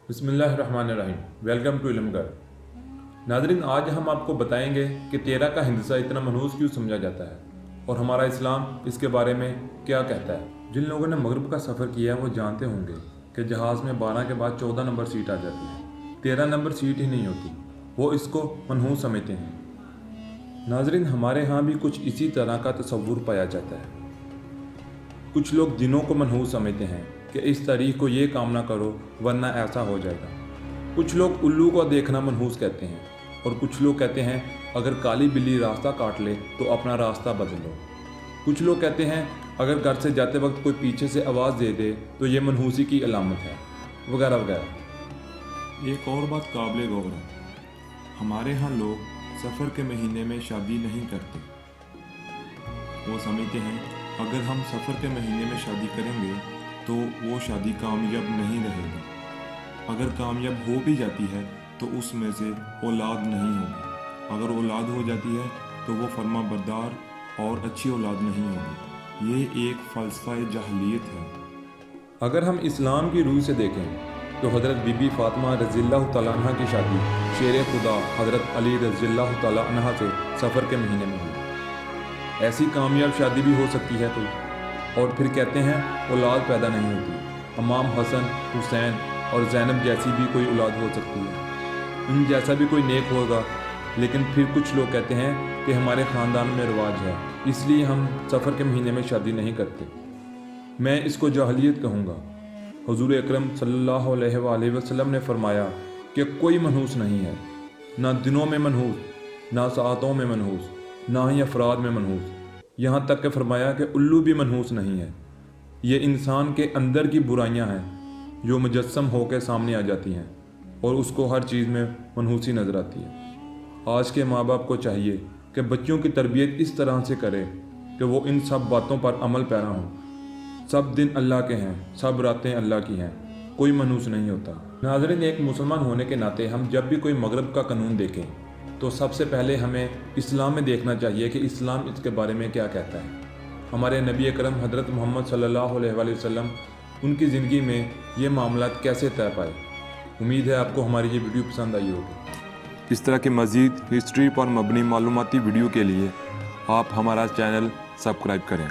बिस्मिल्लाहिर्रहमानिर्रहीम। Welcome to Ilmgar. नाज़रीन, आज हम आपको बताएंगे कि 13 का हिंदसा इतना मनहूस क्यों समझा जाता है और हमारा इस्लाम इसके बारे में क्या कहता है। जिन लोगों ने मगरब का सफ़र किया है वो जानते होंगे कि जहाज़ में 12 के बाद 14 नंबर सीट आ जाती है, 13 नंबर सीट ही नहीं होती। वो इसको मनहूस समझते हैं। नाज़रीन, हमारे यहाँ भी कुछ इसी तरह का तसव्वुर पाया जाता है। कुछ लोग दिनों को मनहूस समझते हैं कि इस तारीख को ये काम ना करो वरना ऐसा हो जाएगा। कुछ लोग उल्लू को देखना मनहूस कहते हैं और कुछ लोग कहते हैं अगर काली बिल्ली रास्ता काट ले तो अपना रास्ता बदल लो। कुछ लोग कहते हैं अगर घर से जाते वक्त कोई पीछे से आवाज़ दे दे तो ये मनहूसी की अलामत है, वगैरह वगैरह। एक और बात काबिल गौर है, हमारे यहाँ लोग सफ़र के महीने में शादी नहीं करते। वो समझते हैं अगर हम सफ़र के महीने में शादी करेंगे तो वो शादी कामयाब नहीं रहेगी। अगर कामयाब हो भी जाती है तो उसमें से औलाद नहीं होगी। अगर औलाद हो जाती है तो वो फर्मा बरदार और अच्छी औलाद नहीं होगी। ये एक फ़लसफ़ा जahलियत है। अगर हम इस्लाम की रूह से देखें तो हज़रत बीबी फ़ातिमा रज़ियल्लाहु तआला अन्हा की शादी शेर खुदा हज़रत अली रज़ियल्लाहु तआला अन्हा से सफ़र के महीने में हुई। ऐसी कामयाब शादी भी हो सकती है कोई, और फिर कहते हैं औलाद पैदा नहीं होती। इमाम हसन, हुसैन और ज़ैनब जैसी भी कोई औलाद हो सकती है, उन जैसा भी कोई नेक होगा। लेकिन फिर कुछ लोग कहते हैं कि हमारे ख़ानदान में रिवाज है इसलिए हम सफ़र के महीने में शादी नहीं करते। मैं इसको जाहलियत कहूँगा। हुज़ूर अकरम सल्लल्लाहु अलैहि वसल्लम ने फरमाया कि कोई मनहूस नहीं है, ना दिनों में मनहूस, ना सातों में मनहूस, ना ही अफराद में मनहूस। यहाँ तक कि फरमाया कि उल्लू भी मनहूस नहीं है। ये इंसान के अंदर की बुराइयाँ हैं जो मुजस्सम होकर सामने आ जाती हैं और उसको हर चीज़ में मनहूसी नज़र आती है। आज के माँ बाप को चाहिए कि बच्चों की तरबियत इस तरह से करें कि वो इन सब बातों पर अमल पैरा हों। सब दिन अल्लाह के हैं, सब रातें अल्लाह की हैं, कोई मनहूस नहीं होता। नाज़रीन, एक मुसलमान होने के नाते हम जब भी कोई मगरब का कानून देखें तो सबसे पहले हमें इस्लाम में देखना चाहिए कि इस्लाम इसके बारे में क्या कहता है। हमारे नबी अकरम हज़रत मोहम्मद सल्लल्लाहु अलैहि वसल्लम, उनकी ज़िंदगी में ये मामलात कैसे तय पाए। उम्मीद है आपको हमारी ये वीडियो पसंद आई होगी। इस तरह की मज़ीद हिस्ट्री पर मबनी मालूमाती वीडियो के लिए आप हमारा चैनल सब्सक्राइब करें।